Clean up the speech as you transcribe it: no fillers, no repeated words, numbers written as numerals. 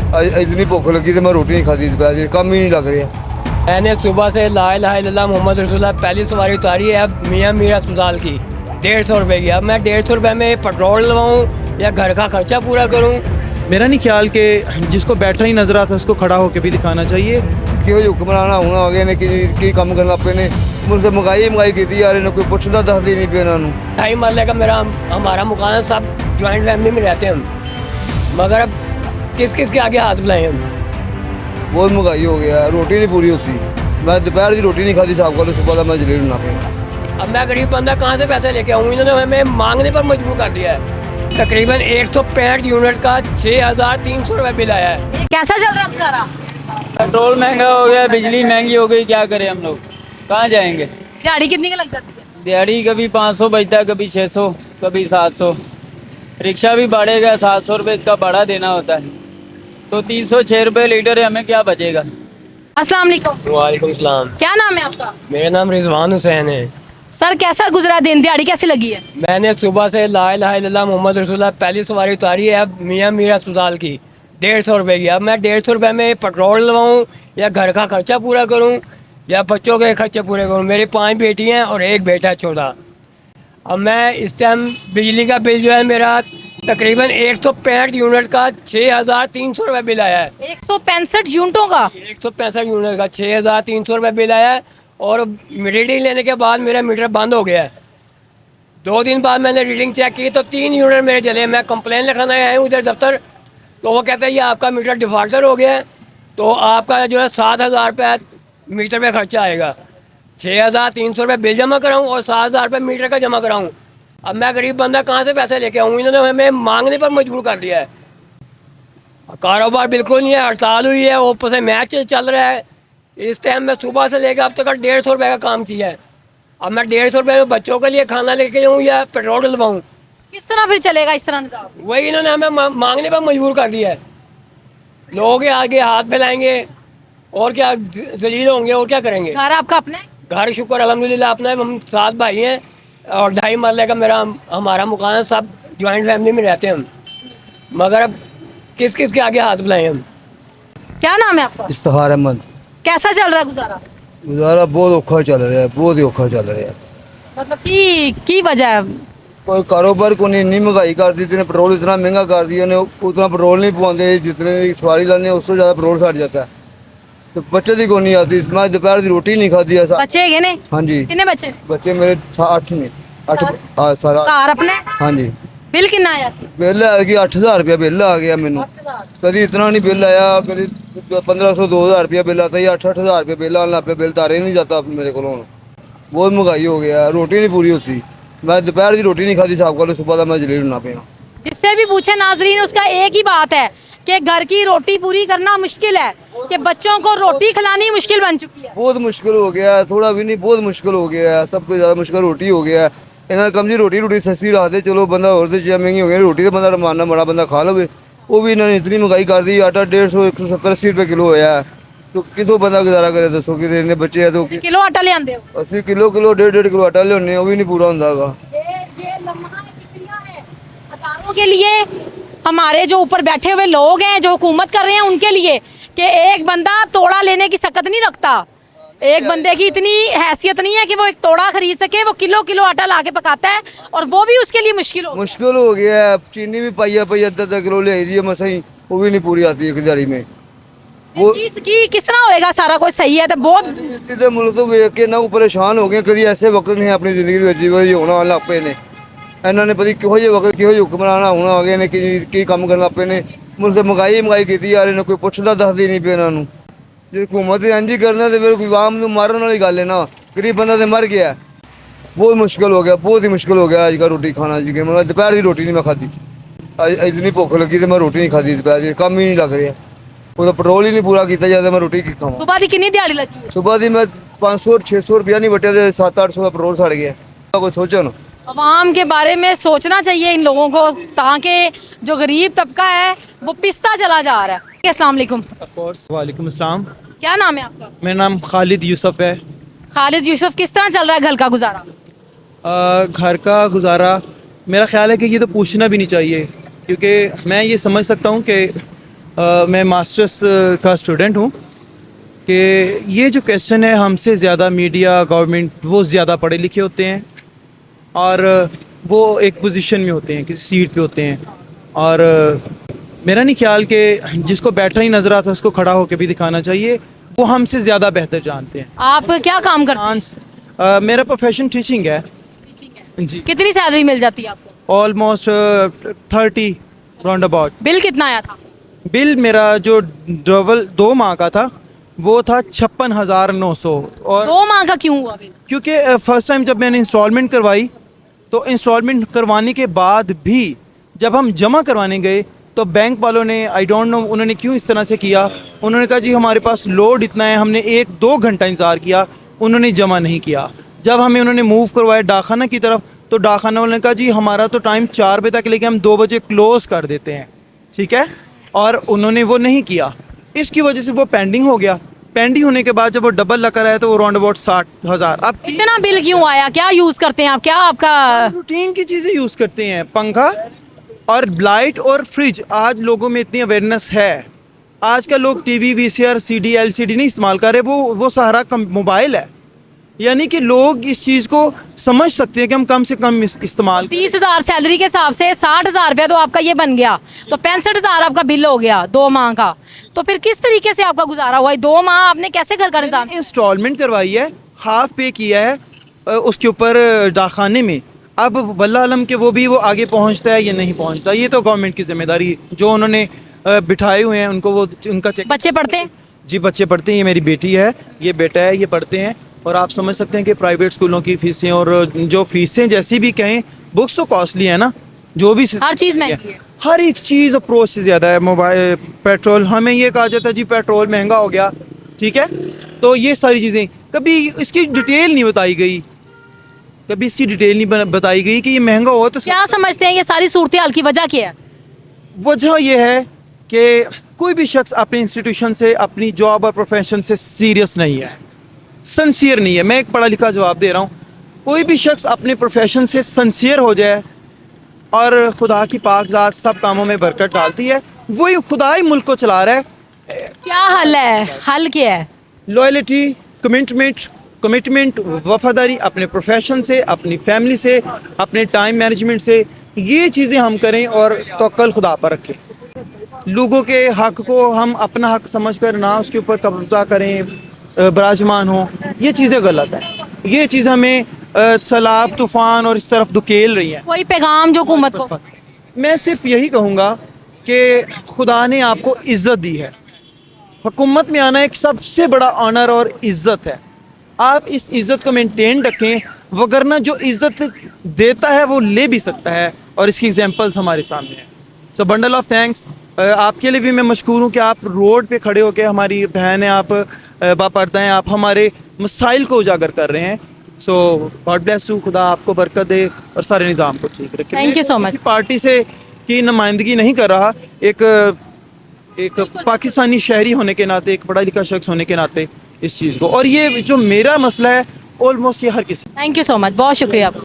इतनी भुख लगी तो मैं रोटी नहीं खाती दोपहर, कम ही नहीं लग रहा। मैंने सुबह से ला इलाहा इल्लल्लाह मोहम्मद रसूलुल्लाह पहली सवारी उतारी है अब मियाँ मीर अस्पताल की 150 रुपये की। अब मैं 150 रुपये में पेट्रोल लगवाऊँ या घर का खर्चा पूरा करूँ। मेरा नहीं ख्याल कि जिसको बैठा ही नजर आता उसको खड़ा होकर भी दिखाना चाहिए। कि हुक्मरान हूँ आ गए ने कि काम करना पे ने मुझसे मंगाई की यार, इन्हें कोई पुछदा दसदी नहीं पे इन्होंने। 2.5 मरले का हमारा मकान, सब ज्वाइंट फैमिली में रहते हैं हम, मगर अब किस किस के आगे हाथ बुलाएं हम। बहुत महंगाई हो गया, रोटी नहीं पूरी होती। मैं दोपहर की रोटी नहीं खाती साहब को, सुबह का मैं जलेब ना पे। अब मैं गरीब बंदा कहाँ से पैसे लेके आऊँ, इन्होंने हमें मांगने पर मजबूर कर दिया है। तकरीबन 165 यूनिट का 6,300 रुपये बिल आया है। कैसा चल रहा है गुजारा? पेट्रोल महंगा हो गया, बिजली महंगी हो गई, क्या करें हम लोग, कहाँ जाएंगे। दिहाड़ी कितनी की लग जाती है? दिहाड़ी कभी 500 बचता है, कभी 600, कभी 700। रिक्शा भी बढ़ेगा, 700 रुपये इसका भाड़ा देना होता है, तो 306 रुपये लीटर है, हमें क्या बचेगा। अस्सलाम वालेकुम। वालेकुम सलाम। क्या नाम है आपका? मेरा नाम रिजवान हुसैन है। सर कैसा गुजरा दिन, दिहाड़ी कैसी लगी है? मैंने सुबह से ला इलाहा इल्लल्लाह मोहम्मद रसूलुल्लाह पहली सवारी उतारी है अब मियाँ मीर अस्पताल की 150 रुपये की। अब मैं 150 रुपये में पेट्रोल लगवाऊँ या घर का खर्चा पूरा करूँ या बच्चों के खर्चे पूरे करूँ। मेरी 5 बेटी हैं और 1 बेटा छोटा। अब मैं इस टाइम बिजली का बिल जो है मेरा तकरीबन 165 यूनिट का 6,300 रुपये बिल आया है। 165 यूनिटों का? 165 यूनिट का 6,300 रुपये बिल आया है। और रीडिंग लेने के बाद मेरा मीटर बंद हो गया है। 2 दिन बाद मैंने रीडिंग चेक की तो 3 यूनिट मेरे चले। मैं कंप्लेन लिखाने आया हूँ उधर दफ्तर, तो वो कहते हैं ये आपका मीटर डिफॉल्टर हो गया है, तो आपका जो है 7,000 रुपये मीटर पे खर्चा आएगा। 6,300 रुपये बिल जमा कराऊँ और 7,000 रुपये मीटर का जमा कराऊँ। अब मैं गरीब बंदा कहाँ से पैसे लेके आऊँ, इन्होंने हमें मांगने पर मजबूर कर दिया है। कारोबार बिल्कुल नहीं है, हड़ताल हुई है, ऊपर से मैच चल रहा है। इस टाइम मैं सुबह से लेकर अब तक 150 रुपये का काम किया है। अब मैं 150 रुपये में बच्चों के लिए खाना लेके जाऊँ या पेट्रोल डलवाऊँ, किस तरह फिर चलेगा इस तरह निजाम? वही इन्होंने हमें मांगने पर मजबूर कर दिया है। लोग आगे हाथ फैलाएंगे और क्या, जलील होंगे और क्या करेंगे। घर आपका अपना है? घर शुक्र अल्हम्दुलिल्लाह अपना है। हम 7 भाई हैं और 2.5 मरले का हमारा मकान है, सब ज्वाइंट फैमिली में रहते हैं हम, मगर अब किस किस के आगे हाथ बुलाएं हम। क्या नाम है आपका? इफ्तिखार अहमद। कैसा चल रहा है गुजारा? गुजारा बहुत औखा चल रहा है, बहुत ही औखा चल रहा है। मतलब की वजह है? कोई कारोबार को नहीं, इन्नी महंगाई कर दी ने, पेट्रोल इतना महंगा कर दिया ने, उतना पेट्रोल नहीं पवाते, जितने सवारी लाने उससे ज़्यादा पेट्रोल सड़ जाता है। तो बच्चे की को नहीं आती, मैं दोपहर की रोटी नहीं खाती ऐसा। बच्चे है ने? हाँ जी। कितने बच्चे? बच्चे मेरे 8 ने, 8 सारा। घर अपने? हाँ जी। बिल कितना आया सी? बिल आ गया 8,000 रुपया बिल आ गया मैनू। कभी इतना नहीं बिल आया, कभी 1,500 2,000 रुपया बिल आता है, 8,000 रुपया बिल आना पे, बिल तारे नहीं जाता मेरे को। बहुत महंगाई हो गया, रोटी नहीं पूरी होती। मैं दोपहर की रोटी नहीं खाती साहब को, सुबह का मैं जलेब ना पे। जिससे भी पूछे नाजरीन, उसका एक ही बात है कि घर की रोटी पूरी करना मुश्किल है, कि बच्चों को रोटी खिलानी मुश्किल बन चुकी है। बहुत मुश्किल हो गया है, थोड़ा भी नहीं, बहुत मुश्किल हो गया है। सबसे ज़्यादा मुश्किल रोटी हो गया है। इन्हें कम जी रोटी सस्ती रहा दे, चलो बंदा और तो चीज़ें महंगी हो गई, रोटी तो बंदा मारना बड़ा बंदा खा लो। वो भी इन्होंने इतनी महंगाई कर दी, आटा 150 170 80 रुपये किलो होया है। तो कितों बंदा गुजारा करे दसो, कि इतने बच्चे है तो किलो आटा ले आंदे हो? 80 किलो 1.5 किलो आटा ले, वो भी नहीं पूरा होता। ये लम्हा फिक्रियां हैं हजारों के लिए, हमारे जो ऊपर बैठे हुए लोग हैं जो हुकूमत कर रहे हैं उनके लिए, कि एक बंदा तोड़ा लेने की सकत नहीं रखता। एक बंदे की इतनी हैसियत नहीं है कि वो एक तोड़ा खरीद सके, वो किलो किलो आटा ला के पकाता है, और वो भी उसके लिए मुश्किल हो गया है। चीनी भी पाइया आधा किलो ले आई दी है मसा ही, वो भी नहीं पूरी आती है दिहाड़ी में। वो किस तरह होएगा सारा कुछ सही है तो बहुत सीधे मुल्क तो वेख के ना परेशान हो गए। कभी ऐसे वक्त नहीं अपनी जिंदगी होना लग पे ने, इन्होंने पता किहो जे वक्त किहो जे हुक्मरान होना आ गए ने, की काम करन लग पे ने। मुल्क से मंगाई की यार, इन्हें कोई पुछदा दसदी नहीं पे इन्हों। जो हुकूमत इंज ही करना तो फिर कोई आवाम को मारन वाली गल है ना, गरीब बंदा तो मर गया। बहुत मुश्किल हो गया, बहुत ही मुश्किल हो गया अजकल रोटी खाना जी। मैं दोपहर की रोटी नहीं मैं खाती, इतनी भुख लगी तो मैं रोटी नहीं खाती दोपहर, कम ही नहीं लग रहा। वो पेट्रोल ही नहीं पूरा किया जाता, मैं रोटी की खावा। सुबह की कितनी दिहाड़ी लगी है? सुबह की मैं 500 600 रुपया नहीं बटे, 700-800 का पेट्रोल सड़ गया। कोई सोचो ना, अवाम के बारे में सोचना चाहिए इन लोगों को, ताकि जो गरीब तबका है वो पिसता चला जा रहा है। अस्सलाम वालेकुम। वालेकुम अस्सलाम। क्या नाम है आपका? मेरा नाम खालिद यूसुफ है। खालिद यूसुफ, किस तरह चल रहा है घर का गुजारा? घर का गुजारा मेरा ख्याल है कि ये तो पूछना भी नहीं चाहिए, क्योंकि मैं ये समझ सकता हूँ कि मैं मास्टर्स का स्टूडेंट हूँ कि ये जो क्वेश्चन है हमसे ज़्यादा मीडिया गवर्नमेंट वो ज़्यादा पढ़े लिखे होते हैं और वो एक पोजीशन में होते हैं, किसी सीट पे होते हैं और मेरा नहीं ख्याल कि जिसको बैठा ही नज़र आता है उसको खड़ा होकर भी दिखाना चाहिए, वो हमसे ज़्यादा बेहतर जानते हैं। आप क्या काम करते हैं? मेरा प्रोफेशन टीचिंग है जी। कितनी सैलरी मिल जाती है आपको? Almost 30 round about. बिल कितना आया था? बिल मेरा जो डबल 2 माह का था वो था 56,900 और 2 माह का क्यों हुआ बिल? क्योंकि फर्स्ट टाइम जब मैंने इंस्टॉलमेंट करवाई तो इंस्टॉलमेंट करवाने के बाद भी जब हम जमा करवाने गए तो बैंक वालों ने आई डोंट नो उन्होंने क्यों इस तरह से किया, उन्होंने कहा जी हमारे पास लोड इतना है, हमने 1-2 घंटा इंतज़ार किया, उन्होंने जमा नहीं किया। जब हमें उन्होंने मूव करवाया डाकखाना की तरफ तो डाकखाना वालों ने कहा जी हमारा तो टाइम 4 बजे तक लेके हम 2 बजे क्लोज कर देते हैं, ठीक है, और उन्होंने वो नहीं किया। इसकी वजह से वो पेंडिंग हो गया। पेंडिंग होने के बाद जब वो डबल लग कर आया तो वो राउंड अबाउट 60,000। अब इतना बिल क्यों आया? क्या यूज करते हैं आप? क्या आपका रूटीन की चीज़ें यूज़ करते हैं, पंखा और लाइट और फ्रिज। आज लोगों में इतनी अवेयरनेस है, आज का लोग टीवी वीसीआर सीडी एलसीडी नहीं इस्तेमाल कर रहे, वो सहारा मोबाइल है, यानी कि लोग इस चीज़ को समझ सकते हैं कि हम कम से कम इस्तेमाल 30,000 सैलरी के हिसाब से 60,000 रुपया तो आपका ये बन गया, तो 65,000 आपका बिल हो गया 2 माह का। तो फिर किस तरीके से आपका गुजारा हुआ? 2 माह आपने कैसे घर का निजाम? इंस्टॉलमेंट करवाई है, हाफ पे किया है उसके ऊपर डाकखाने में। अब वल्लाह आलम के वो आगे पहुंचता है या नहीं पहुंचता, ये तो गवर्नमेंट की जिम्मेदारी, जो उन्होंने बिठाए हुए हैं उनको वो उनका चेक। बच्चे पढ़ते हैं? जी बच्चे पढ़ते हैं, ये मेरी बेटी है, ये बेटा है, ये पढ़ते हैं। और आप समझ सकते हैं कि प्राइवेट स्कूलों की फीसें और जो फीसें जैसी भी कहें, बुक्स तो कॉस्टली है ना, जो भी हर चीज़ महंगी है। हर एक चीज़ अप्रोच से ज़्यादा है। मोबाइल, पेट्रोल, हमें ये कहा जाता है जी पेट्रोल महंगा हो गया, ठीक है, तो ये सारी चीज़ें कभी इसकी डिटेल नहीं बताई गई, कभी इसकी डिटेल नहीं बताई गई कि ये महंगा हुआ। तो क्या समझते हैं ये सारी सूरत हाल की वजह क्या है? वजह यह है कि कोई भी शख्स अपने इंस्टीट्यूशन से, अपनी जॉब और प्रोफेशन से सीरियस नहीं है, सनसियर नहीं है। मैं एक पढ़ा लिखा जवाब दे रहा हूँ, कोई भी शख्स अपने प्रोफेशन से सनसियर हो जाए और खुदा की पाक ज़ात सब कामों में बरकत डालती है, वही खुदा ही मुल्क को चला रहा है। क्या हल है? हल क्या है? लॉयल्टी, कमिटमेंट, वफादारी अपने प्रोफेशन से, अपनी फैमिली से, अपने टाइम मैनेजमेंट से, ये चीज़ें हम करें और तवक्कुल खुदा पर रखें। लोगों के हक को हम अपना हक समझकर ना उसके ऊपर कब्जा करें, बराजमान हो, ये चीज़ें गलत हैं। ये चीज़ हमें सैलाब, तूफ़ान और इस तरफ धकेल रही हैं। कोई पैगाम जो हुकूमत को? मैं सिर्फ यही कहूँगा कि खुदा ने आपको इज़्ज़त दी है, हुकूमत में आना एक सबसे बड़ा ऑनर और इज़्ज़त है। आप इस इज़्ज़त को मेंटेन रखें, वगरना जो इज़्ज़त देता है वो ले भी सकता है, और इसकी एग्जांपल्स हमारे सामने हैं। सो बंडल ऑफ थैंक्स। आपके लिए भी मैं मशकूर हूँ कि आप रोड पे खड़े होकर, हमारी बहन है आप, बापर्दा हैं आप, हमारे मसाइल को उजागर कर रहे हैं। सो गॉड ब्लेस यू, खुदा आपको बरकत दे और सारे निज़ाम को ठीक रखे। Thank you so much. किसी पार्टी से की नुमाइंदगी नहीं कर रहा, एक पाकिस्तानी शहरी होने के नाते, एक पढ़ा लिखा शख्स होने के नाते इस चीज़ को, और ये जो मेरा मसला है ऑलमोस्ट ये हर किसी। थैंक यू सो मच, बहुत शुक्रिया।